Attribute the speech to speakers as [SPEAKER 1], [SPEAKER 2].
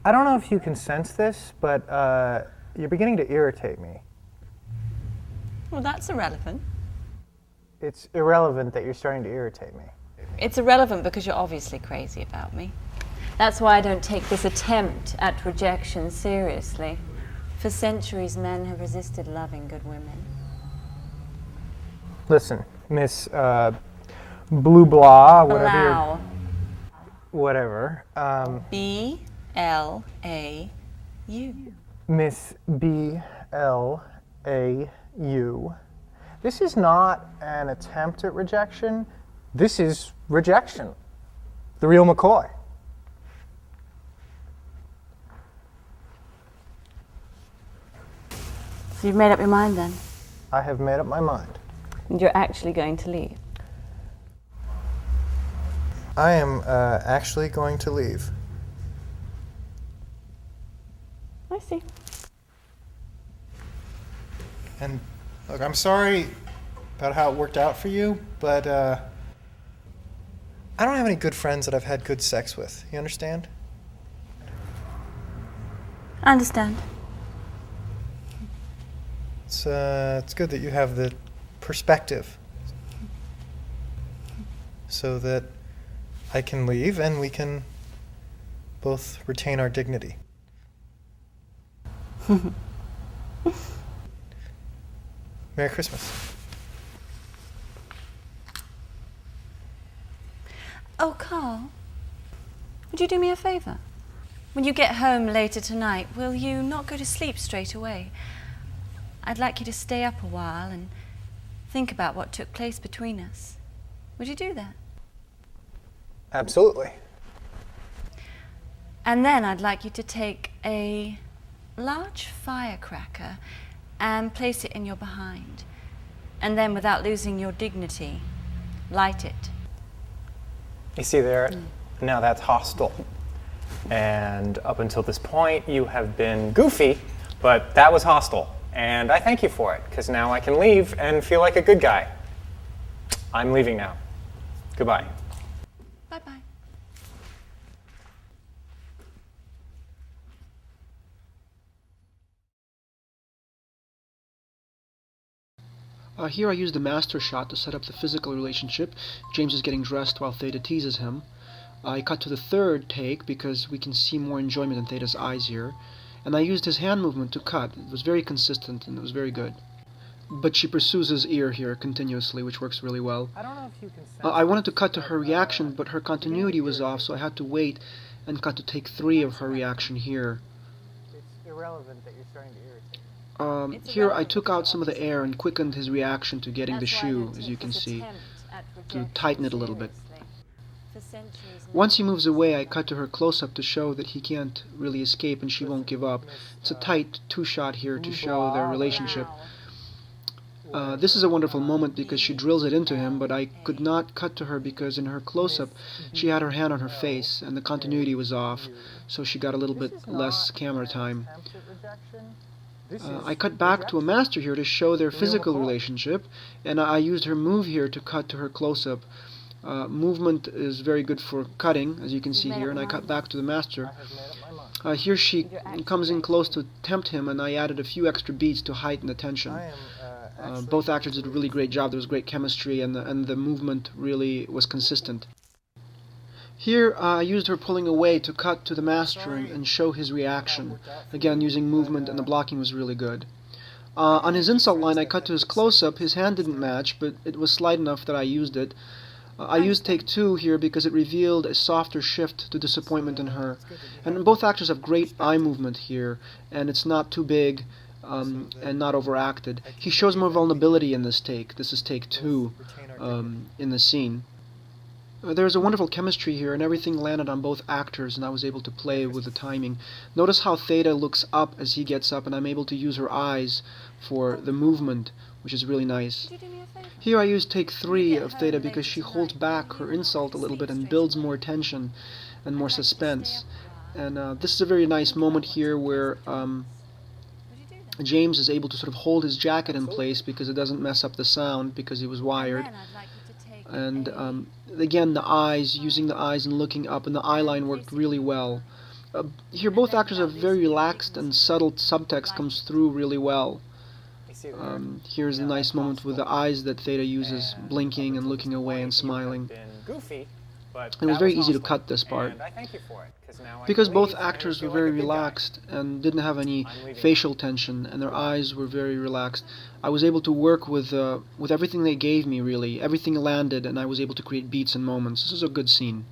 [SPEAKER 1] I don't know if you can sense this, but you're beginning to irritate me.
[SPEAKER 2] Well, that's irrelevant.
[SPEAKER 1] It's irrelevant that you're starting to irritate me.
[SPEAKER 2] It's irrelevant because you're obviously crazy about me.
[SPEAKER 3] That's why I don't take this attempt at rejection seriously. For centuries, men have resisted loving good women.
[SPEAKER 1] Listen, Miss Blue Blah, whatever
[SPEAKER 3] Blau.
[SPEAKER 1] whatever.
[SPEAKER 2] B-L-A-U.
[SPEAKER 1] Miss B-L-A-U. This is not an attempt at rejection. This is rejection. The real McCoy.
[SPEAKER 3] So you've made up your mind then?
[SPEAKER 1] I have made up my mind.
[SPEAKER 3] And you're actually going to leave?
[SPEAKER 1] I am actually going to leave.
[SPEAKER 3] I see.
[SPEAKER 1] And look, I'm sorry about how it worked out for you, but I don't have any good friends that I've had good sex with. You understand?
[SPEAKER 3] I understand.
[SPEAKER 1] It's good that you have the perspective so that I can leave and we can both retain our dignity. Merry Christmas.
[SPEAKER 2] Oh, Carl, would you do me a favour? When you get home later tonight, will you not go to sleep straight away? I'd like you to stay up a while and think about what took place between us. Would you do that?
[SPEAKER 1] Absolutely.
[SPEAKER 2] And then I'd like you to take a large firecracker and place it in your behind. And then, without losing your dignity, light it.
[SPEAKER 4] You see there, now that's hostile. And up until this point, you have been goofy, but that was hostile. And I thank you for it, because now I can leave and feel like a good guy. I'm leaving now. Goodbye.
[SPEAKER 2] Bye-bye.
[SPEAKER 5] Here I use the master shot to set up the physical relationship. James is getting dressed while Theta teases him. I cut to the third take because we can see more enjoyment in Theta's eyes here. And I used his hand movement to cut. It was very consistent and it was very good. But she pursues his ear here continuously, which works really well.
[SPEAKER 1] I don't know if you can sense
[SPEAKER 5] I wanted to cut to her reaction, but her continuity was off, so I had to wait and cut to take 3 of her reaction here.
[SPEAKER 1] It's irrelevant that you're starting to irritate.
[SPEAKER 5] Here I took out some of the air and quickened his reaction to getting the
[SPEAKER 3] That's why I
[SPEAKER 5] shoe,
[SPEAKER 3] don't
[SPEAKER 5] as
[SPEAKER 3] take
[SPEAKER 5] you can
[SPEAKER 3] this
[SPEAKER 5] see,
[SPEAKER 3] attempt at
[SPEAKER 5] to
[SPEAKER 3] rejection
[SPEAKER 5] tighten it a little bit.
[SPEAKER 3] seriously. For centuries,
[SPEAKER 5] Once he moves away, I cut to her close-up to show that he can't really escape and she won't give up. It's a tight 2-shot here to show their relationship. This is a wonderful moment because she drills it into him, but I could not cut to her because in her close-up she had her hand on her face and the continuity was off, so she got a little bit less camera time. I cut back to a master here to show their physical relationship, and I used her move here to cut to her close-up. Movement is very good for cutting, as you can see here, and I cut back to the master. Here she comes in close to tempt him, and I added a few extra beats to heighten the tension. Both actors did a really great job. There was great chemistry, and the movement really was consistent. Here I used her pulling away to cut to the master and show his reaction. Again, using movement, and the blocking was really good. On his insult line, I cut to his close-up. His hand didn't match, but it was slight enough that I used it. I used take 2 here because it revealed a softer shift to disappointment in her. And both actors have great eye movement here, and it's not too big and not overacted. He shows more vulnerability in this take. This is take 2 in the scene. There's a wonderful chemistry here, and everything landed on both actors, and I was able to play with the timing. Notice how Theta looks up as he gets up, and I'm able to use her eyes for the movement, which is really nice. Here I use take 3 of Theta because she holds back her insult a little bit and builds more tension and more suspense. And this is a very nice moment here where James is able to sort of hold his jacket in place because it doesn't mess up the sound because he was wired. And again, the eyes, using the eyes and looking up, and the eye line worked really well. Here both actors are very relaxed, and subtle subtext comes through really well.
[SPEAKER 4] You see there?
[SPEAKER 5] Here's a nice moment with the eyes that Theta uses, blinking and looking away and smiling.
[SPEAKER 4] Goofy, but
[SPEAKER 5] It was
[SPEAKER 4] that
[SPEAKER 5] very easy to
[SPEAKER 4] hostile.
[SPEAKER 5] cut this part.
[SPEAKER 4] And I thank you for it, 'cause now I
[SPEAKER 5] Because
[SPEAKER 4] can
[SPEAKER 5] both
[SPEAKER 4] leave and
[SPEAKER 5] actors were
[SPEAKER 4] feel
[SPEAKER 5] very
[SPEAKER 4] like a good guy.
[SPEAKER 5] relaxed and didn't have any
[SPEAKER 4] I'm leaving.
[SPEAKER 5] facial tension, and their eyes were very relaxed. I was able to work with everything they gave me, really. Everything landed, and I was able to create beats and moments. This is a good scene.